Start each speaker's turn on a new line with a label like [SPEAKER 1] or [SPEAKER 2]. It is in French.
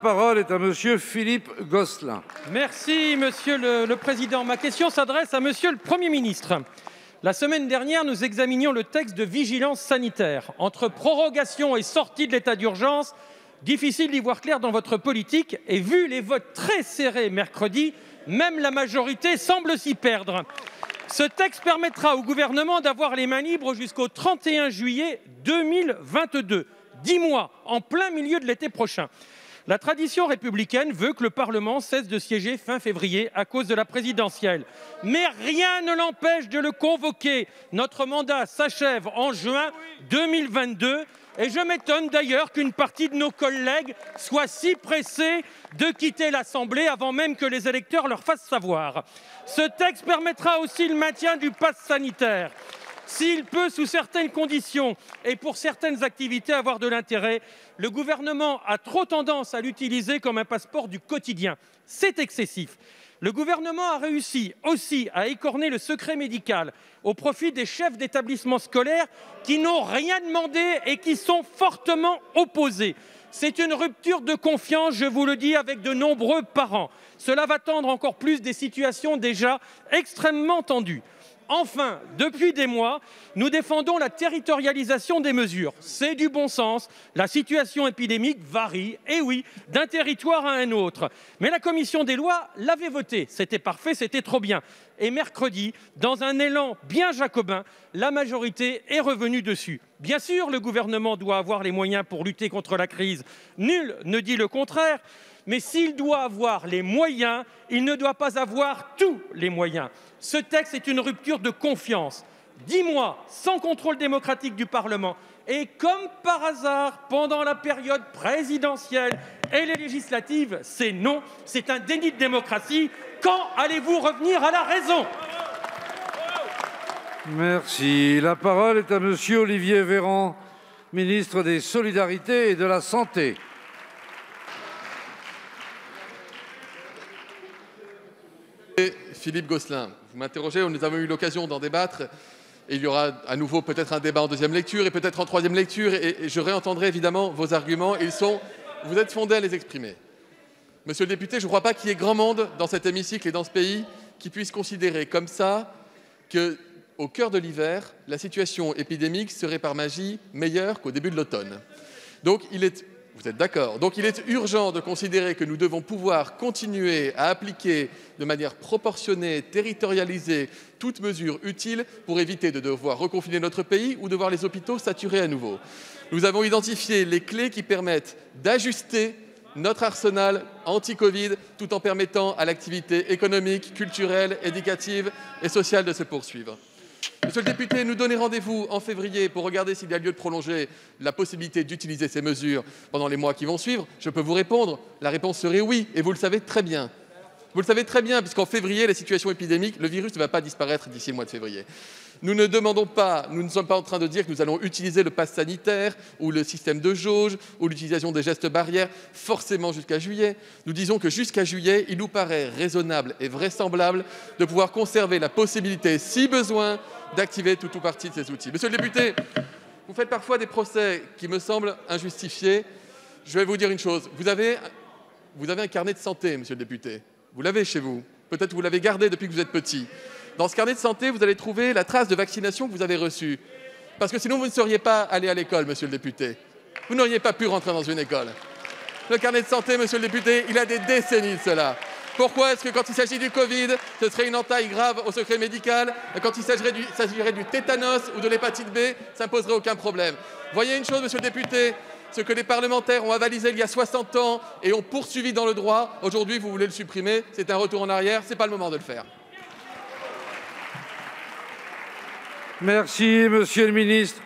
[SPEAKER 1] La parole est à Monsieur Philippe Gosselin.
[SPEAKER 2] Merci, Monsieur le Président. Ma question s'adresse à Monsieur le Premier ministre. La semaine dernière, nous examinions le texte de vigilance sanitaire. Entre prorogation et sortie de l'état d'urgence, difficile d'y voir clair dans votre politique. Et vu les votes très serrés mercredi, même la majorité semble s'y perdre. Ce texte permettra au gouvernement d'avoir les mains libres jusqu'au 31 juillet 2022, 10 mois, en plein milieu de l'été prochain. La tradition républicaine veut que le Parlement cesse de siéger fin février à cause de la présidentielle. Mais rien ne l'empêche de le convoquer. Notre mandat s'achève en juin 2022 et je m'étonne d'ailleurs qu'une partie de nos collègues soit si pressée de quitter l'Assemblée avant même que les électeurs leur fassent savoir. Ce texte permettra aussi le maintien du pass sanitaire. S'il peut, sous certaines conditions et pour certaines activités, avoir de l'intérêt, le gouvernement a trop tendance à l'utiliser comme un passeport du quotidien. C'est excessif. Le gouvernement a réussi aussi à écorner le secret médical au profit des chefs d'établissements scolaires qui n'ont rien demandé et qui sont fortement opposés. C'est une rupture de confiance, je vous le dis, avec de nombreux parents. Cela va tendre encore plus des situations déjà extrêmement tendues. Enfin, depuis des mois, nous défendons la territorialisation des mesures. C'est du bon sens. La situation épidémique varie, et oui, d'un territoire à un autre. Mais la commission des lois l'avait voté. C'était parfait, c'était trop bien. Et mercredi, dans un élan bien jacobin, la majorité est revenue dessus. Bien sûr, le gouvernement doit avoir les moyens pour lutter contre la crise. Nul ne dit le contraire. Mais s'il doit avoir les moyens, il ne doit pas avoir tous les moyens. Ce texte est une rupture de confiance. 10 mois sans contrôle démocratique du Parlement. Et comme par hasard, pendant la période présidentielle et les législatives, c'est non, c'est un déni de démocratie. Quand allez-vous revenir à la raison ?
[SPEAKER 1] Merci. La parole est à Monsieur Olivier Véran, ministre des Solidarités et de la Santé.
[SPEAKER 3] Philippe Gosselin, vous m'interrogez, nous avons eu l'occasion d'en débattre. Et il y aura à nouveau peut-être un débat en deuxième lecture et peut-être en troisième lecture. Et je réentendrai évidemment vos arguments. Vous êtes fondés à les exprimer. Monsieur le député, je ne crois pas qu'il y ait grand monde dans cet hémicycle et dans ce pays qui puisse considérer comme ça qu'au cœur de l'hiver, la situation épidémique serait par magie meilleure qu'au début de l'automne. Donc vous êtes d'accord. Donc il est urgent de considérer que nous devons pouvoir continuer à appliquer de manière proportionnée, territorialisée, toute mesure utile pour éviter de devoir reconfiner notre pays ou de voir les hôpitaux saturés à nouveau. Nous avons identifié les clés qui permettent d'ajuster notre arsenal anti-Covid tout en permettant à l'activité économique, culturelle, éducative et sociale de se poursuivre. Monsieur le député, nous donner rendez-vous en février pour regarder s'il y a lieu de prolonger la possibilité d'utiliser ces mesures pendant les mois qui vont suivre. Je peux vous répondre, la réponse serait oui, et vous le savez très bien. Vous le savez très bien, puisqu'en février, la situation épidémique, le virus ne va pas disparaître d'ici le mois de février. Nous ne sommes pas en train de dire que nous allons utiliser le pass sanitaire ou le système de jauge ou l'utilisation des gestes barrières forcément jusqu'à juillet. Nous disons que jusqu'à juillet, il nous paraît raisonnable et vraisemblable de pouvoir conserver la possibilité, si besoin, d'activer tout ou partie de ces outils. Monsieur le député, vous faites parfois des procès qui me semblent injustifiés. Je vais vous dire une chose. Vous avez un carnet de santé, monsieur le député. Vous l'avez chez vous. Peut-être que vous l'avez gardé depuis que vous êtes petit. Dans ce carnet de santé, vous allez trouver la trace de vaccination que vous avez reçue. Parce que sinon, vous ne seriez pas allé à l'école, monsieur le député. Vous n'auriez pas pu rentrer dans une école. Le carnet de santé, monsieur le député, il a des décennies de cela. Pourquoi est-ce que quand il s'agit du Covid, ce serait une entaille grave au secret médical, et quand il s'agirait du tétanos ou de l'hépatite B, ça ne poserait aucun problème. Voyez une chose, monsieur le député, ce que les parlementaires ont avalisé il y a 60 ans et ont poursuivi dans le droit, aujourd'hui vous voulez le supprimer, c'est un retour en arrière, ce n'est pas le moment de le faire.
[SPEAKER 1] Merci, monsieur le ministre.